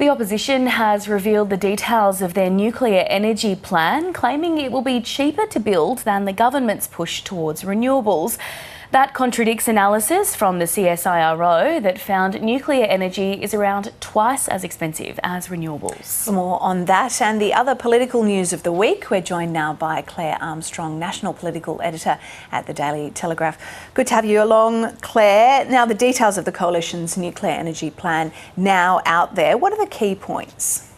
The opposition has revealed the details of their nuclear energy plan, claiming it will be cheaper to build than the government's push towards renewables. That contradicts analysis from the CSIRO that found nuclear energy is around twice as expensive as renewables. For more on that and the other political news of the week, we're joined now by Claire Armstrong, National Political Editor at the Daily Telegraph. Good to have you along, Claire. Now, the details of the Coalition's nuclear energy plan now out there. What are the key points?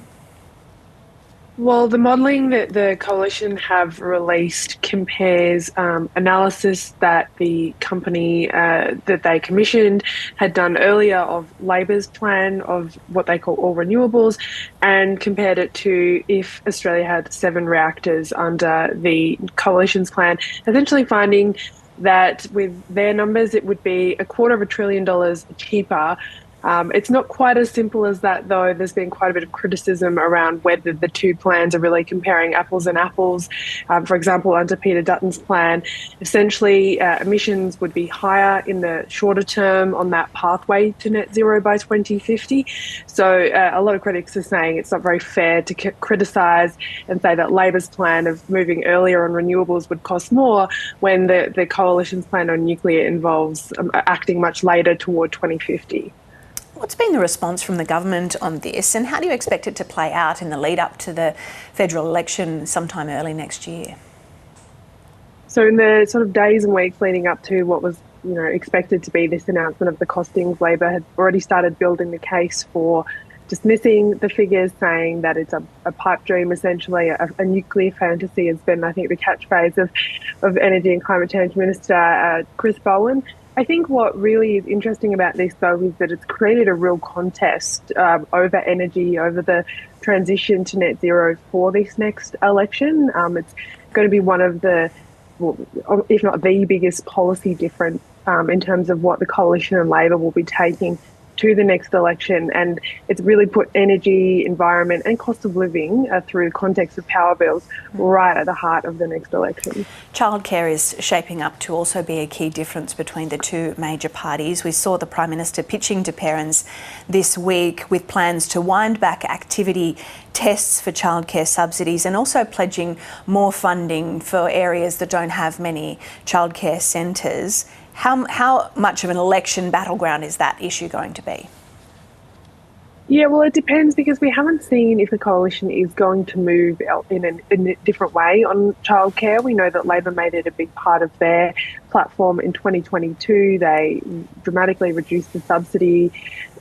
Well, the modelling that the Coalition have released compares analysis that the company that they commissioned had done earlier of Labor's plan of what they call all renewables, and compared it to if Australia had 7 reactors under the Coalition's plan, essentially finding that with their numbers it would be $250 billion cheaper. It's not quite as simple as that, though. There's been quite a bit of criticism around whether the two plans are really comparing apples and apples. For example, under Peter Dutton's plan, essentially emissions would be higher in the shorter term on that pathway to net zero by 2050. So a lot of critics are saying it's not very fair to criticise and say that Labor's plan of moving earlier on renewables would cost more when the Coalition's plan on nuclear involves acting much later toward 2050. What's been the response from the government on this, and how do you expect it to play out in the lead up to the federal election sometime early next year? So in the sort of days and weeks leading up to what was expected to be this announcement of the costings, Labor had already started building the case for dismissing the figures, saying that it's a pipe dream, essentially a nuclear fantasy has been, I think, the catchphrase of Energy and Climate Change Minister Chris Bowen. I think what really is interesting about this, though, is that it's created a real contest over energy, over the transition to net zero for this next election. It's going to be one of the, if not the biggest policy difference in terms of what the Coalition and Labor will be taking to the next election, and it's really put energy, environment and cost of living through the context of power bills right at the heart of the next election. Childcare is shaping up to also be a key difference between the two major parties. We saw the Prime Minister pitching to parents this week with plans to wind back activity tests for childcare subsidies and also pledging more funding for areas that don't have many childcare centres. How much of an election battleground is that issue going to be? Yeah, well, it depends, because we haven't seen if the Coalition is going to move in a different way on childcare. We know that Labor made it a big part of their platform in 2022. They dramatically reduced the subsidy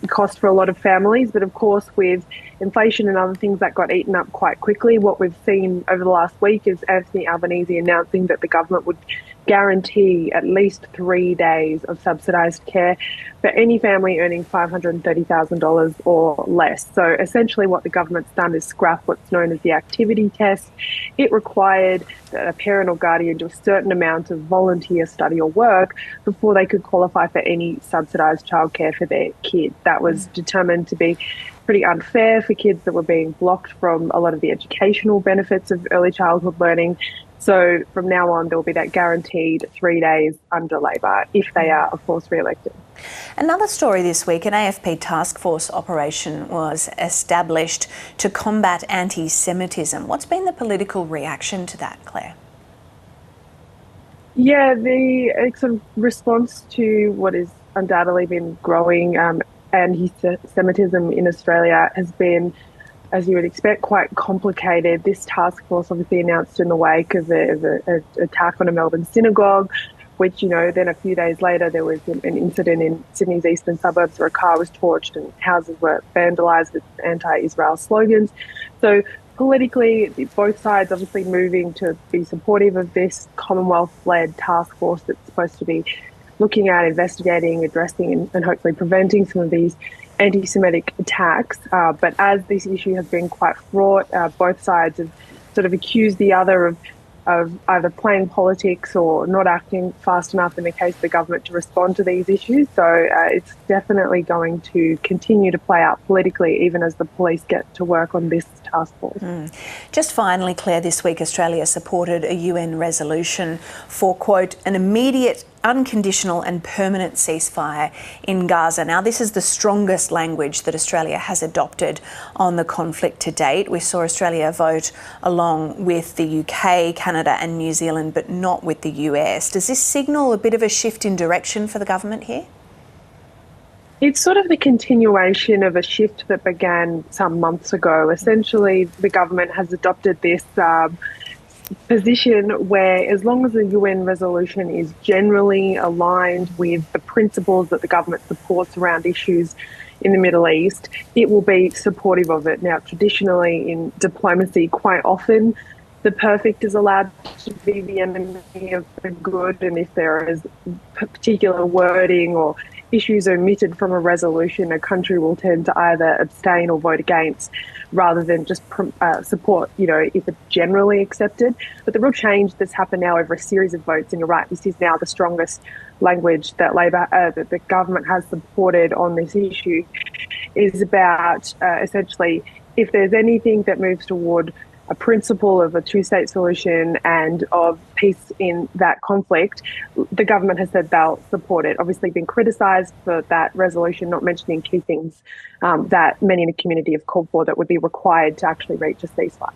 cost for a lot of families. But of course, with inflation and other things, that got eaten up quite quickly. What we've seen over the last week is Anthony Albanese announcing that the government would guarantee at least 3 days of subsidised care for any family earning $530,000 or less. So essentially what the government's done is scrap what's known as the activity test. It required that a parent or guardian do a certain amount of volunteer study or work before they could qualify for any subsidised childcare for their kid. That was determined to be pretty unfair for kids that were being blocked from a lot of the educational benefits of early childhood learning. So from now on, there will be that guaranteed 3 days under Labor if they are, of course, re-elected. Another story this week, an AFP task force operation was established to combat anti-Semitism. What's been the political reaction to that, Claire? Yeah, the sort of response to what has undoubtedly been growing anti-Semitism in Australia has been, as you would expect, quite complicated. This task force obviously announced in the wake of an attack on a Melbourne synagogue, which, then a few days later there was an incident in Sydney's eastern suburbs where a car was torched and houses were vandalised with anti-Israel slogans. So politically, both sides obviously moving to be supportive of this Commonwealth-led task force that's supposed to be looking at, investigating, addressing and hopefully preventing some of these anti-Semitic attacks. But as this issue has been quite fraught, both sides have sort of accused the other of either playing politics or not acting fast enough in the case of the government to respond to these issues. So it's definitely going to continue to play out politically, even as the police get to work on this task force. Just finally, Claire, this week Australia supported a UN resolution for, quote, an immediate, unconditional and permanent ceasefire in Gaza. Now, this is the strongest language that Australia has adopted on the conflict to date. We saw Australia vote along with the UK, Canada and New Zealand, but not with the US. Does this signal a bit of a shift in direction for the government here? It's sort of the continuation of a shift that began some months ago. Essentially, the government has adopted this position where, as long as the UN resolution is generally aligned with the principles that the government supports around issues in the Middle East, it will be supportive of it. Now, traditionally in diplomacy, quite often the perfect is allowed to be the enemy of the good, and if there is particular wording or issues omitted from a resolution, a country will tend to either abstain or vote against rather than just support, if it's generally accepted. But the real change that's happened now over a series of votes, and you're right, this is now the strongest language that that the government has supported on this issue, is about essentially, if there's anything that moves toward a principle of a two-state solution and of peace in that conflict, the government has said they'll support it. Obviously been criticised for that resolution not mentioning key things that many in the community have called for that would be required to actually reach a ceasefire.